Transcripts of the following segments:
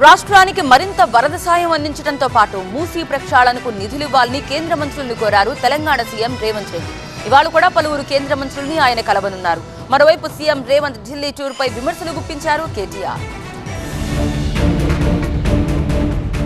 రాష్ట్రానికి మరింత వరద సాయం అందించడంతో పాటు మూసీ ప్రక్షాళనకు నిధులివ్వాలని కేంద్ర మంత్రులను కోరారు తెలంగాణ సీఎం రేవంత్ రెడ్డి. ఇవాళ కూడా పలువురు కేంద్ర మంత్రుల్ని ఆయన కలవనున్నారు. మరోవైపు సీఎం రేవంత్ ఢిల్లీ టూర్పై విమర్శలు గుప్పించారు కేటీఆర్.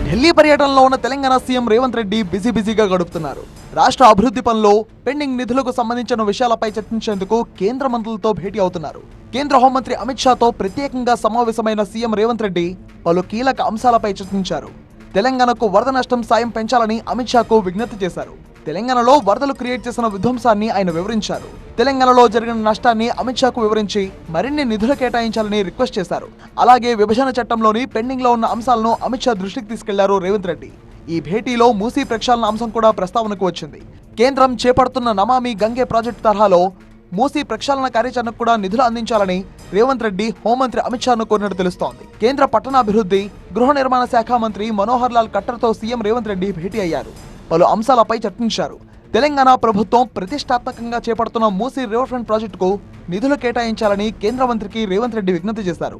ఢిల్లీ పర్యటనలో ఉన్న తెలంగాణ సీఎం రేవంత్ రెడ్డి బిజీగా గడుపుతున్నారు. రాష్ట్ర అభివృద్ధి పనుల్లో పెండింగ్ నిధులకు సంబంధించిన విషయాలపై చర్చించేందుకు కేంద్ర మంత్రులతో భేటీ అవుతున్నారు. కేంద్ర హోంమంత్రి అమిత్ షాతో ప్రత్యేకంగా సమావేశమైన సీఎం రేవంత్ రెడ్డి పలు కీలక అంశాలపై చర్చించారు. తెలంగాణకు వరద నష్టం సాయం పెంచాలని అమిత్ షాకు విజ్ఞప్తి చేశారు. తెలంగాణలో వరదలు క్రియేట్ చేసిన విధ్వంసాన్ని ఆయన వివరించారు. తెలంగాణలో జరిగిన నష్టాన్ని అమిత్ షాకు వివరించి మరిన్ని నిధులు కేటాయించాలని రిక్వెస్ట్ చేశారు. అలాగే విభజన చట్టంలోని పెండింగ్ లో ఉన్న అంశాలను అమిత్ షా దృష్టికి తీసుకెళ్లారు రేవంత్ రెడ్డి. ఈ భేటీలో మూసీ ప్రక్షాళన అంశం కూడా ప్రస్తావనకు వచ్చింది. కేంద్రం చేపడుతున్న నమామి గంగే ప్రాజెక్టు తరహాలో మూసీ ప్రక్షాళన కార్యాచరణకు కూడా నిధులు అందించాలని రేవంత్ రెడ్డి హోంమంత్రి అమిత్ షాను కోరినట్టు తెలుస్తోంది. కేంద్ర పట్టణాభివృద్ధి, గృహ నిర్మాణ శాఖ మంత్రి మనోహర్ లాల్ ఖట్టర్తో సీఎం రేవంత్ రెడ్డి భేటీ అయ్యారు. పలు అంశాలపై చర్చించారు. తెలంగాణ ప్రభుత్వం ప్రతిష్టాత్మకంగా చేపడుతున్న మూసీ రివర్ ఫ్రంట్ ప్రాజెక్టుకు నిధులు కేటాయించాలని కేంద్ర మంత్రికి రేవంత్ రెడ్డి విజ్ఞప్తి చేశారు.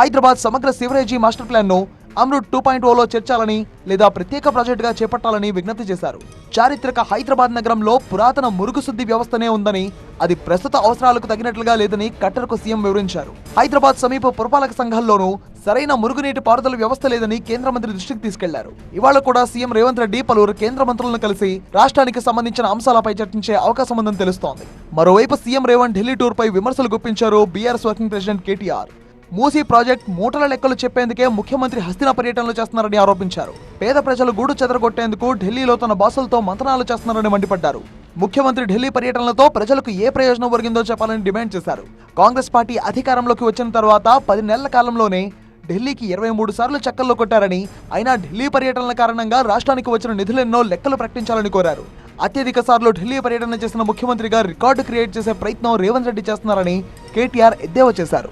హైదరాబాద్ సమగ్ర సివరేజీ మాస్టర్ ప్లాన్ ను అమృత్ 2.0లో చేర్చాలని లేదా ప్రత్యేక ప్రాజెక్టుగా చేపట్టాలని విజ్ఞప్తి చేశారు. చారిత్రక హైదరాబాద్ నగరంలో పురాతన మురుగుశుద్ధి వ్యవస్థనే ఉందని, అది ప్రస్తుత అవసరాలకు తగినట్లుగా లేదని ఖట్టర్కు సీఎం వివరించారు. హైదరాబాద్ సమీప పురపాలక సంఘాల్లోనూ సరైన మురుగునీటి పారుదల వ్యవస్థ లేదని కేంద్ర మంత్రి దృష్టికి తీసుకెళ్లారు. ఇవాళ కూడా సీఎం రేవంత్ రెడ్డి పలువురు కేంద్ర మంత్రులను కలిసి రాష్ట్రానికి సంబంధించిన అంశాలపై చర్చించే అవకాశం ఉందని తెలుస్తోంది. మరోవైపు సీఎం రేవంత్ ఢిల్లీ టూర్ పై విమర్శలు గుప్పించారు BRS working president KTR. Musi project మూటల లెక్కలు చెప్పేందుకే ముఖ్యమంత్రి హస్తినా పర్యటనలు చేస్తున్నారని ఆరోపించారు. పేద ప్రజలు గూడు చెదరగొట్టేందుకు ఢిల్లీలో తన బాసులతో మంతనాలు చేస్తున్నారని మండిపడ్డారు. ముఖ్యమంత్రి ఢిల్లీ పర్యటనలతో ప్రజలకు ఏ ప్రయోజనం ఒరిగిందో చెప్పాలని డిమాండ్ చేశారు. కాంగ్రెస్ పార్టీ అధికారంలోకి వచ్చిన తర్వాత 10 నెలల కాలంలోనే ఢిల్లీకి 23 సార్లు చక్కర్లు కొట్టారని, అయినా ఢిల్లీ పర్యటనల కారణంగా రాష్ట్రానికి వచ్చిన నిధులెన్నో లెక్కలు ప్రకటించాలని కోరారు. అత్యధిక సార్లు ఢిల్లీ పర్యటన చేసిన ముఖ్యమంత్రిగా రికార్డు క్రియేట్ చేసే ప్రయత్నం రేవంత్ రెడ్డి చేస్తున్నారని కేటీఆర్ ఎద్దేవా చేశారు.